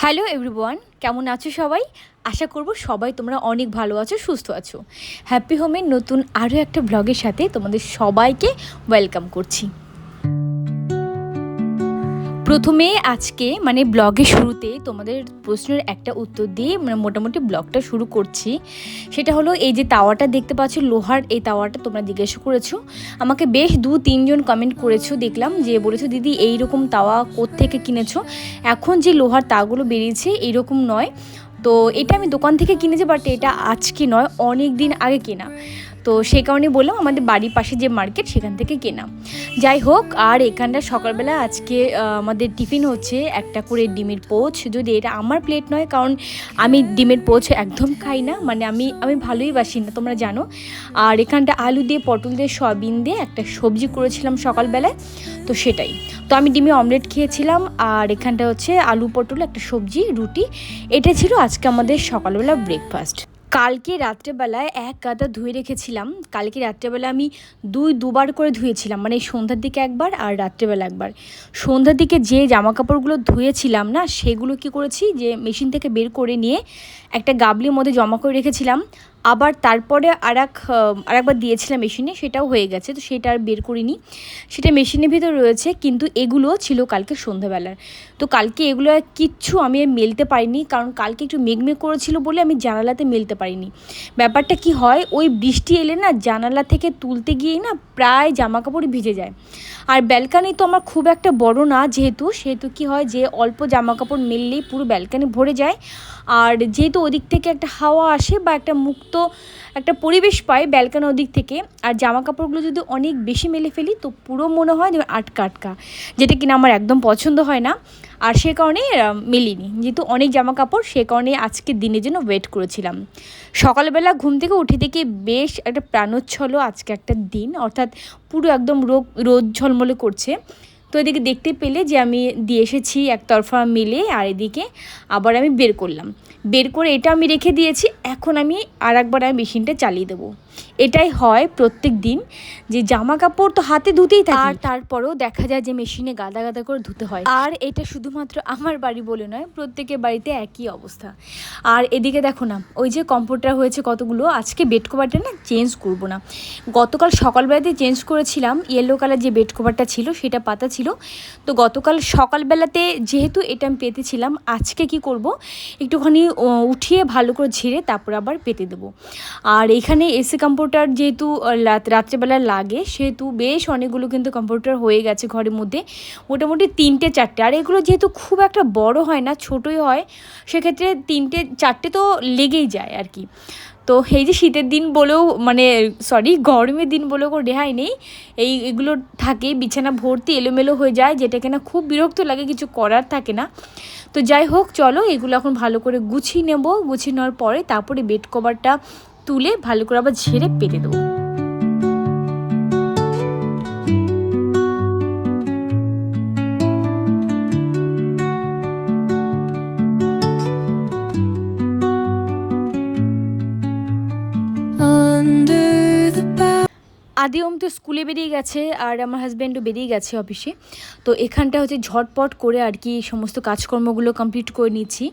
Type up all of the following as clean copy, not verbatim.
Hello everyone, কেমন আছো সবাই? আশা করব সবাই তোমরা অনেক ভালো আছো, সুস্থ আছো। হ্যাপি হোমের নতুন আরও একটা ব্লগের সাথে তোমাদের সবাইকে ওয়েলকাম করছি। প্রথমে আজকে ব্লগের শুরুতে তোমাদের প্রশ্নের একটা উত্তর দিয়ে মোটামুটি ব্লগটা শুরু করছি। সেটা হলো, এই যে তাওয়াটা দেখতে পাচ্ছ, লোহার এই তাওয়াটা তোমরা জিজ্ঞাসা করেছো আমাকে, বেশ 2-3 জন কমেন্ট করেছো, দেখলাম যে বলেছো দিদি এইরকম তাওয়া কোত্থেকে কিনেছো। এখন যে লোহার তাওয়াগুলো বেরিয়েছে এইরকম নয়, তো এটা আমি দোকান থেকে কিনেছি, বাট এটা আজকে নয়, অনেক দিন আগে কেনা। তো সেই কারণে বললাম আমাদের বাড়ির পাশে যে মার্কেট সেখান থেকে কেনা। যাই হোক, আর এখানটা সকালবেলা আজকে আমাদের টিফিন হচ্ছে একটা করে ডিমের পোচ। যদি এটা আমার প্লেট নয়, কারণ আমি ডিমের পোচ একদম খাই না, আমি ভালোই বাসি না, তোমরা জানো। আর এখানটা আলু দিয়ে, পটল দিয়ে, সয়াবিন দিয়ে একটা সবজি করেছিলাম সকালবেলায়, তো সেটাই। তো আমি ডিমে অমলেট খেয়েছিলাম, আর এখানটা হচ্ছে আলু পটল একটা সবজি, রুটি। এটা ছিল আজকে আমাদের সকালবেলা ব্রেকফাস্ট। কালকে রাত্রেবেলায় এক গাদা ধুয়ে রেখেছিলাম। কালকে রাত্রেবেলা আমি দুবার করে ধুয়েছিলাম, সন্ধ্যার দিকে একবার আর রাত্রেবেলা একবার। সন্ধ্যার দিকে যে জামা কাপড়গুলো ধুয়েছিলাম না, সেগুলো কী করেছি, যে মেশিন থেকে বের করে নিয়ে একটা গাবলির মধ্যে জমা করে রেখেছিলাম। আবার তারপরে আরেকবার দিয়েছিলাম মেশিনে, সেটাও হয়ে গেছে, তো সেটা আর বের করিনি, সেটা মেশিনের ভিতর রয়েছে। কিন্তু এগুলো ছিল কালকে সন্ধ্যাবেলার, তো কালকে এগুলো কিচ্ছু আমি মেলতে পারিনি, কারণ কালকে একটু মেঘমেঘ করেছিল বলে আমি জানালাতে মেলতে পারিনি। ব্যাপারটা কি হয়, ওই বৃষ্টি এলে না, জানালা থেকে তুলতে গিয়েই না প্রায় জামা কাপড় ভিজে যায়। আর ব্যালকানি তো আমার খুব একটা বড় না, সেহেতু কি হয়, যে অল্প জামা কাপড় মেললেই পুরো ব্যালকানি ভরে যায়। আর যেহেতু ওদিক থেকে একটা হাওয়া আসে বা একটা মুক্ত একটা পরিবেশ পায় ব্যালকানি ওদিক থেকে, আর জামা কাপড়গুলো যদি অনেক বেশি মেলে ফেলি তো পুরো মনে হয় যে আটকা আটকা, যেটা কিনা আমার একদম পছন্দ হয় না। আর সে কারণে মেলিনি, যেহেতু অনেক জামা কাপড়, সে কারণে আজকের দিনের জন্য ওয়েট করেছিলাম। সকালবেলা ঘুম থেকে উঠে থেকে বেশ একটা প্রাণোচ্ছল আজকে একটা দিন, অর্থাৎ পুরো একদম রোদ ঝলমলে করছে। তো এদিকে দেখতে পেলে যে আমি দিয়ে এসেছি একতরফা মেলে, আর এদিকে আবার আমি বের করে এটা আমি রেখে দিয়েছি। এখন আমি একবার মেশিনটা চালিয়ে দেবো। এটাই হয় প্রত্যেক দিন, যে জামা কাপড় তো হাতে ধুতেই থাকে, আর তারপরেও দেখা যায় যে মেশিনে গাদা গাদা করে ধুতে হয়। আর এটা শুধুমাত্র আমার বাড়ি বলে নয়, প্রত্যেকের বাড়িতে একই অবস্থা। আর এদিকে দেখো না, ওই যে কম্পিউটার হয়েছে কতগুলো, আজকে বেড কভারটা না চেঞ্জ করবো না, গতকাল সকালবেলাতে চেঞ্জ করেছিলাম। ইয়েলো কালার যে বেড কভারটা ছিল সেটা পাতা ছিল, তো গতকাল সকালবেলাতে যেহেতু এটা আমি পেতেছিলাম, আজকে কি করব, একটুখানি উঠিয়ে ভালো করে ঝেড়ে তারপর আবার পেতে দেবো। আর এখানে এসি কম্পিউটার যেহেতু রাত্রেবেলা লাগে, সেহেতু বেশ অনেকগুলো কিন্তু কম্পিউটার হয়ে গেছে ঘরের মধ্যে, মোটামুটি 3-4টে। আর এগুলো যেহেতু খুব একটা বড় হয় না, ছোটোই হয়, সেক্ষেত্রে 3-4টে তো লেগেই যায় আর কি। তো এই যে শীতের দিন বলেও গরমের দিন বলেও কোনো রেহাই নেই, এগুলো থাকে, বিছানা ভর্তি এলোমেলো হয়ে যায়, যেটা কিনা খুব বিরক্ত লাগে, কিছু করার থাকে না। তো যাই হোক, চলো এগুলো এখন ভালো করে গুছিয়ে নেবো। গুছিয়ে নেওয়ার পরে তারপরে বেড কভারটা তুলে ভালো করে আবার ঝেড়ে পেতে দেবো। আদিওম তো স্কুলে বেরিয়ে গেছে, আর আমার হাজব্যান্ডও বেরিয়ে গেছে অফিসে। তো এখানটা হচ্ছে ঝটপট করে আর কি সমস্ত কাজকর্মগুলো কমপ্লিট করে নিচ্ছি,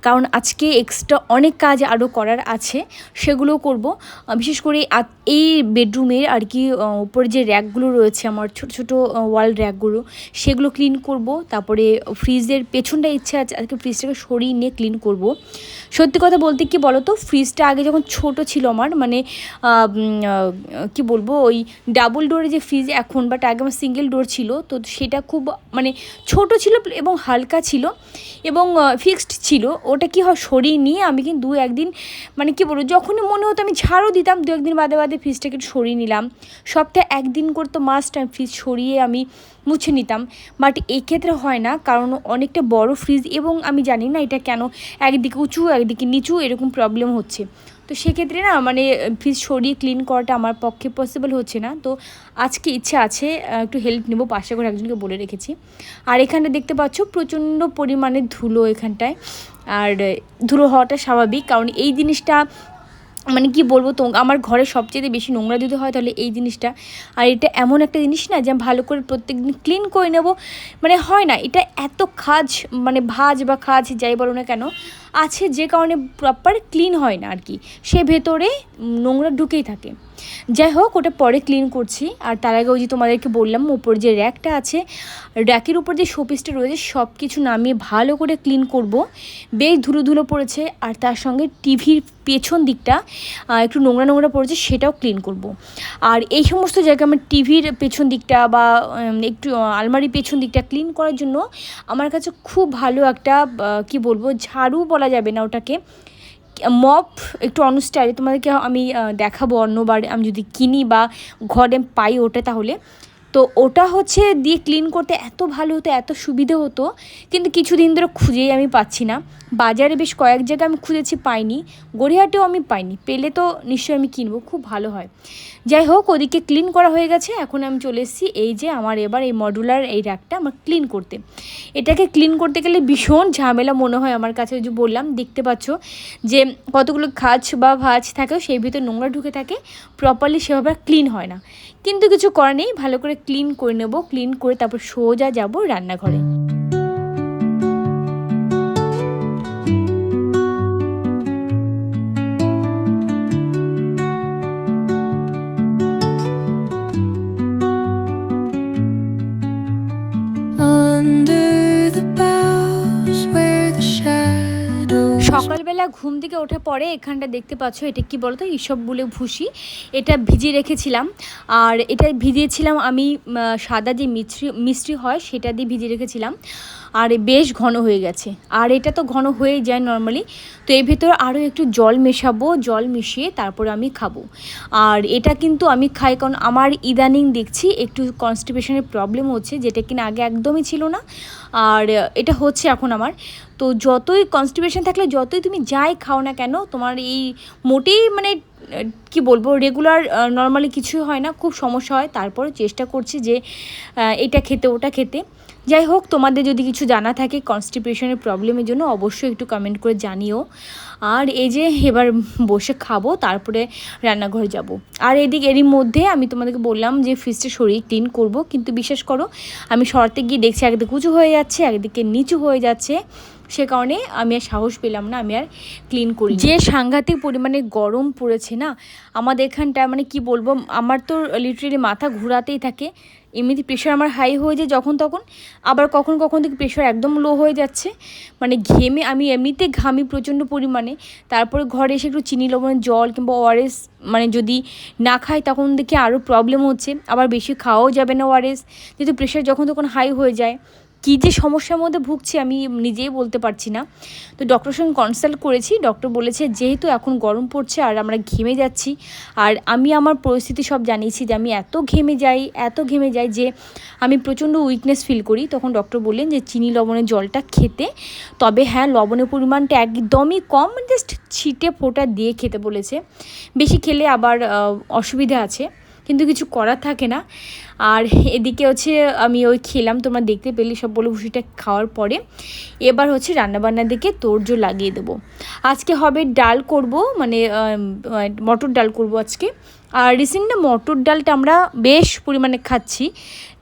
কারণ আজকে এক্সট্রা অনেক কাজ আরও করার আছে, সেগুলো করব। বিশেষ করে এই বেডরুমের আর কি উপরে যে র্যাকগুলো রয়েছে আমার, ছোটো ছোটো ওয়াল র্যাকগুলো, সেগুলো ক্লিন করব। তারপরে ফ্রিজের পেছনটা ইচ্ছা আছে আজকে ফ্রিজটাকে সরিয়ে নিয়ে ক্লিন করব। সত্যি কথা বলতে কি বলো তো, ফ্রিজটা আগে যখন ছোট ছিল আমার, কি বলবো, ওই ডাবল ডোরে যে ফ্রিজ এখন, বাট আগে আমার সিঙ্গেল ডোর ছিল, তো সেটা খুব ছোট ছিল এবং হালকা ছিল এবং ফিক্সড ছিল। ওটা কি হয়, সরিয়ে নিয়ে আমি কিন্তু 2-1 দিন কি বলবো, যখনই মনে হতো আমি ঝাড়ও দিতাম, 2-1 দিন বাদে বাদে ফ্রিজটাকে একটু সরিয়ে নিলাম। সপ্তাহে 1 দিন করে তো মাস্ট আমি ফ্রিজ সরিয়ে আমি মুছে নিতাম। বাট এই ক্ষেত্রে হয় না, কারণ অনেকটা বড় ফ্রিজ, এবং আমি জানি না এটা কেন একদিকে উঁচু একদিকে নিচু এরকম প্রবলেম হচ্ছে। তো সেক্ষেত্রে না ফ্রিজ সরিয়ে ক্লিন করাটা আমার পক্ষে পসিবল হচ্ছে না। তো আজকে ইচ্ছে আছে একটু হেল্প নেব, পাশে করে একজনকে বলে রেখেছি। আর এখানে দেখতে পাচ্ছ প্রচণ্ড পরিমাণে ধুলো এখানটায়, আর ধুলো হওয়াটা স্বাভাবিক, কারণ এই জিনিসটা মানে কি বলবো, তো আমার ঘরে সবচেয়ে বেশি নোংরা যদি হয় তাহলে এই জিনিসটা। আর এটা এমন একটা জিনিস না যে আমি ভালো করে প্রত্যেকদিন ক্লিন করে নেব, মানে হয় না। এটা এত খাজ, মানে ভাজ বা খাজ যাই বলো না কেন আছে, যে কারণে প্রপার ক্লিন হয় না আর কি, সে ভেতরে নোংরা ঢুকেই থাকে। যাই হোক, ওটা পরে ক্লিন করছি। আর তার আগে ওই যে তোমাদেরকে বললাম উপর যে র্যাকটা আছে, র্যাকের উপর যে শোপিসটা রয়েছে সব কিছু নামিয়ে ভালো করে ক্লিন করব। বেশ ধুলো ধুলো পড়েছে, আর তার সঙ্গে টিভির পেছন দিকটা একটু নোংরা নোংরা পড়েছে, সেটাও ক্লিন করব। আর এই সমস্ত জায়গায় আমার টিভির পেছন দিকটা বা একটু আলমারির পেছন দিকটা ক্লিন করার জন্য আমার কাছে খুব ভালো একটা কি বলবো, ঝাড়ু বলা যাবে না ওটাকে, মপ, একটু অন্য স্টাইলে তোমাদেরকে আমি দেখাবো অন্যবার আমি যদি কিনি বা ঘরে পাই ওটা, তাহলে তো ওটা হচ্ছে দিয়ে ক্লিন করতে এত ভালো হতো, এত সুবিধে হতো। কিন্তু কিছুদিন ধরে খুঁজেই আমি পাচ্ছি না। বাজারে বেশ কয়েক জায়গায় আমি খুঁজেছি, পাইনি। গড়িয়াহাটেও আমি পাইনি, পেলে তো নিশ্চয়ই আমি কিনবো, খুব ভালো হয়। যাই হোক, ওদিকে ক্লিন করা হয়ে গেছে। এখন আমি চলে এসেছি এই যে আমার এবার এই মডুলার এই র্যাকটা আমার ক্লিন করতে। এটাকে ক্লিন করতে গেলে ভীষণ ঝামেলা মনে হয় আমার কাছে। যে বললাম, দেখতে পাচ্ছ যে কতগুলো খাঁজ বা ভাঁজ থাকে, সেই ভিতরে নোংরা ঢুকে থাকে, প্রপারলি সেভাবে ক্লিন হয় না। কিন্তু কিছু করার নেই, ভালো করে ক্লিন করে নেব। ক্লিন করে তারপর সোজা যাব রান্নাঘরে। সকালবেলা ঘুম থেকে ওঠার পরে এখানটা দেখতে পাচ্ছ, এটা কি বলতো, ইসবগুলো ভুসি, এটা ভিজিয়ে রেখেছিলাম। আর এটা ভিজিয়েছিলাম আমি সাদা যে মিষ্টি হয় সেটা দিয়ে ভিজিয়ে রেখেছিলাম। আর বেশ ঘন হয়ে গেছে, আর এটা তো ঘন হয়ে যায় নর্মালি। তো এর ভেতর আরও একটু জল মেশাবো, জল মিশিয়ে তারপরে আমি খাবো। আর এটা কিন্তু আমি খাই কারণ আমার ইদানিং দেখছি একটু কনস্টিপেশনের প্রবলেম হচ্ছে, যেটা কিনা আগে একদমই ছিল না, আর এটা হচ্ছে এখন আমার। তো যতই কনস্টিপেশন থাকলে, যতই তুমি যাই খাও না কেন, তোমার এই মোটেই মানে কি বলবো, রেগুলার নর্মালি কিছু হয় না, খুব সমস্যা হয়। তারপরে চেষ্টা করছি যে এটা খেতে ওটা খেতে। যাই হোক, তোমাদের যদি কিছু জানা থাকে কনস্টিপেশনের প্রবলেমের জন্য, অবশ্যই একটু কমেন্ট করে জানিও। আর এই যে এবার বসে খাবো, তারপরে রান্নাঘরে যাব। আর এরই মধ্যে আমি তোমাদেরকে বললাম যে ফ্রিজটা সরিয়ে ক্লিন করব, কিন্তু বিশ্বাস করো আমি সরাতে গিয়ে দেখছি একদিকে উঁচু হয়ে যাচ্ছে, একদিকে নিচু হয়ে যাচ্ছে। সে কারণে আমি আর সাহস পেলাম না, আমি আর ক্লিন করি। যে সাংঘাতিক পরিমাণে গরম পড়েছে না আমাদের এখানটা, মানে কি বলবো, আমার তো লিটারেলি মাথা ঘোরাতেই থাকে। এমনিতে প্রেশার আমার হাই হয়ে যায় যখন তখন, আবার কখন কখন থেকে প্রেশার একদম লো হয়ে যাচ্ছে। মানে ঘেমে, আমি এমনিতে ঘামি প্রচণ্ড পরিমাণে, তারপরে ঘরে এসে একটু চিনি লবণের জল কিংবা ওআরএস মানে যদি না খাই তখন দেখি আরও প্রবলেম হচ্ছে। আবার বেশি খাওয়াও যাবে না ওআরএস, যেহেতু প্রেশার যখন তখন হাই হয়ে যায়। কী যে সমস্যার মধ্যে ভুগছি আমি নিজেই বলতে পারছি না। তো ডক্টরের সঙ্গে কনসাল্ট করেছি, ডক্টর বলেছে যেহেতু এখন গরম পড়ছে আর আমরা ঘেমে যাচ্ছি, আর আমি আমার পরিস্থিতি সব জানিয়েছি যে আমি এত ঘেমে যাই যে আমি প্রচণ্ড উইকনেস ফিল করি। তখন ডক্টর বললেন যে চিনি লবণের জলটা খেতে, তবে হ্যাঁ লবণের পরিমাণটা একদমই কম, জাস্ট ছিটে ফোঁটা দিয়ে খেতে বলেছে। বেশি খেলে আবার অসুবিধা আছে, কিন্তু কিছু করার থাকে না। আর এদিকে হচ্ছে আমি ওই খেলাম, তোমরা দেখতে পেলে সব বলে ভুষিটা খাওয়ার পরে এবার হচ্ছে রান্নাবান্নার দিকে তোড়জোড় লাগিয়ে দেবো। আজকে হবে ডাল করব, মানে মটর ডাল করব আজকে। আর রিসেন্টলি মটর ডালটা আমরা বেশ পরিমাণে খাচ্ছি,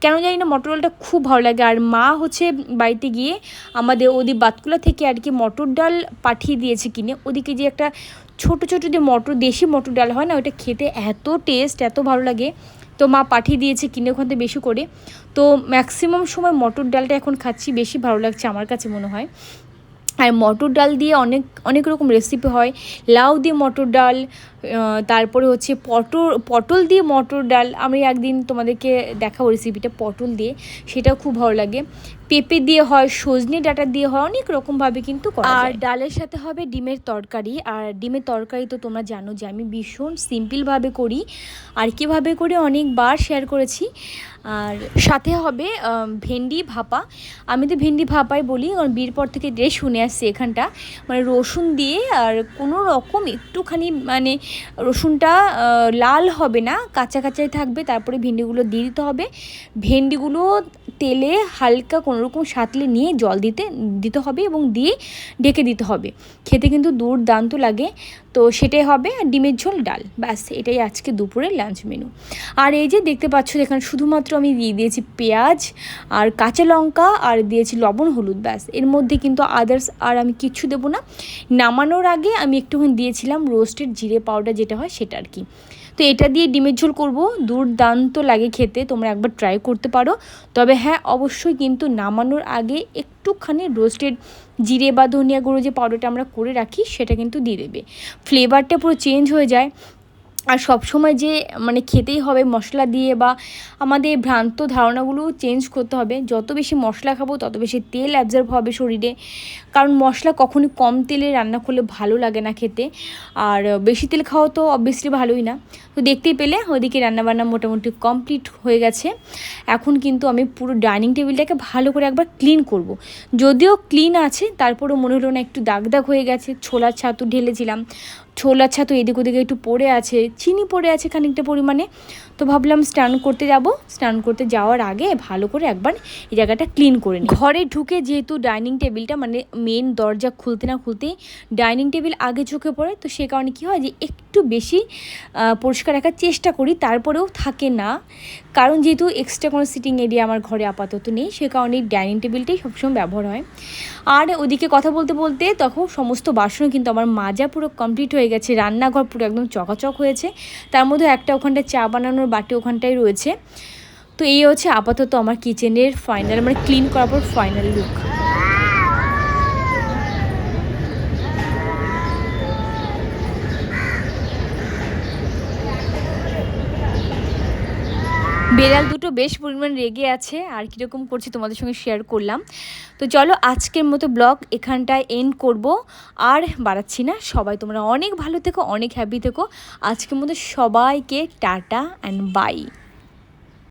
কেন জানি না মটর ডালটা খুব ভালো লাগে। আর মা হচ্ছে বাড়িতে গিয়ে আমাদের ওদিক বাতকুলা থেকে আর কি মটর ডাল পাঠিয়ে দিয়েছে কিনে। ওদিকে যে একটা ছোটো ছোটো যে দেশি মটর ডাল হয় না, ওইটা খেতে এত টেস্ট, এত ভালো লাগে। তো মা পাঠিয়ে দিয়েছে কিনে ওখান থেকে বেশি করে। তো ম্যাক্সিমাম সময় মটর ডালটা এখন খাচ্ছি, বেশি ভালো লাগছে আমার কাছে মনে হয়। আর মটর ডাল দিয়ে অনেক রকম রেসিপি হয়, লাউ দিয়ে মটর ডাল, তারপরে হচ্ছে পটল দিয়ে মটর ডাল। আমি একদিন তোমাদেরকে দেখাবো রেসিপিটা পটল দিয়ে, সেটাও খুব ভালো লাগে। পেঁপে দিয়ে হয়, সজনে ডাঁটা দিয়ে হয়, অনেক রকমভাবে কিন্তু করা যায়। আর ডালের সাথে হবে ডিমের তরকারি। আর ডিমের তরকারি তো তোমরা জানো যে আমি ভীষণ সিম্পলভাবে করি, আর কীভাবে করে অনেকবার শেয়ার করেছি। আর সাথে হবে ভেন্ডি ভাপা। আমি তো ভেন্ডি ভাপাই বলি, কারণ বিয়ের পর থেকে ড্রেস শুনে আসছি এখানটা, মানে রসুন দিয়ে আর কোনো রকম একটুখানি মানে রসুনটা লাল হবে না, কাঁচা কাঁচাই থাকবে, তারপরে ভেন্ডিগুলো দিয়ে দিতে হবে। ভেন্ডিগুলো তেলে হালকা কোনোরকম সাঁতলে নিয়ে জল দিতে হবে এবং দিয়ে ঢেকে দিতে হবে। খেতে কিন্তু দুর্দান্ত লাগে। তো সেটাই হবে, আর ডিমের ঝোল ডাল, ব্যাস এটাই আজকে দুপুরের লাঞ্চ মেনু। আর এই যে দেখতে পাচ্ছ এখানে শুধুমাত্র আমি দিয়ে দিয়েছি পেঁয়াজ আর কাঁচা লঙ্কা আর দিয়েছি লবণ হলুদ, ব্যাস এর মধ্যে কিন্তু আদার্স আর আমি কিচ্ছু দেবো না। নামানোর আগে আমি একটুখানি দিয়েছিলাম রোস্টেড জিরে পাউডার যেটা হয় সেটা আর কি। তো এটা দিয়ে ডিমের ঝোল করব, দুর্দান্ত লাগে খেতে, তোমরা একবার ট্রাই করতে পারো। তবে হ্যাঁ, অবশ্যই কিন্তু নামানোর আগে একটুখানি রোস্টেড জিরে বা ধনিয়া গুঁড়ো যে পাউডারটা আমরা করে রাখি সেটা কিন্তু দিয়ে দেবে, ফ্লেভারটা পুরো চেঞ্জ হয়ে যায়। আর সব সময় যে মানে খেতেই হবে মশলা দিয়ে বা আমাদের ভ্রান্ত ধারণাগুলো চেঞ্জ করতে হবে। যত বেশি মশলা খাবো তত বেশি তেল অ্যাবজর্ব হবে শরীরে, কারণ মশলা কখনই কম তেলে রান্না করলে ভালো লাগে না খেতে, আর বেশি তেল খাওয়া তো অবভিয়াসলি ভালোই না। তো দেখতেই পেলে ওদিকে রান্নাবান্না মোটামুটি কমপ্লিট হয়ে গেছে। এখন কিন্তু আমি পুরো ডাইনিং টেবিলটাকে ভালো করে একবার ক্লিন করব। যদিও ক্লিন আছে তারপরেও মনে হলো না একটু দাগ দাগ হয়ে গেছে, ছোলার ছাতু ঢেলেছিলাম, ছোলার ছাতু এদিক ওদিকে একটু পড়ে আছে, চিনি পড়ে আছে খানিকটা পরিমাণে। তো ভাবলাম স্নান করতে যাব, স্নান করতে যাওয়ার আগে ভালো করে একবার এই জায়গাটা ক্লিন করে নিই। ঘরে ঢুকে যেহেতু ডাইনিং টেবিলটা মানে মেন দরজা খুলতে না খুলতেই ডাইনিং টেবিল আগে চোখে পড়ে, তো সে কারণে কী হয় যে একটু বেশি পরিষ্কার রাখার চেষ্টা করি, তারপরেও থাকে না। কারণ যেহেতু এক্সট্রা কোনো সিটিং এরিয়া আমার ঘরে আপাতত নেই, সে কারণে ডাইনিং টেবিলটাই সবসময় ব্যবহার হয়। আর ওদিকে কথা বলতে বলতে তখন সমস্ত বাসনও কিন্তু আমার মাজা পুরো কমপ্লিট হয়ে গেছে, রান্নাঘর পুরো একদম চকাচক হয়েছে। তার মধ্যে একটা ওখানটায় চা বানানোর বাটি ওখানটায় রয়েছে। তো এই হচ্ছে আপাতত আমার কিচেনের ফাইনাল, মানে ক্লিন করার পর ফাইনাল লুক। বেড়াল দুটো বেশ পরিমাণ রেগে আছে, আর কীরকম করছে তোমাদের সঙ্গে শেয়ার করলাম। তো চলো আজকের মতো ব্লগ এখানটায় এন্ড করব, আর বাড়াচ্ছি না। সবাই তোমরা অনেক ভালো থেকো, অনেক হ্যাপি থেকো। আজকের মতো সবাইকে টাটা অ্যান্ড বাই।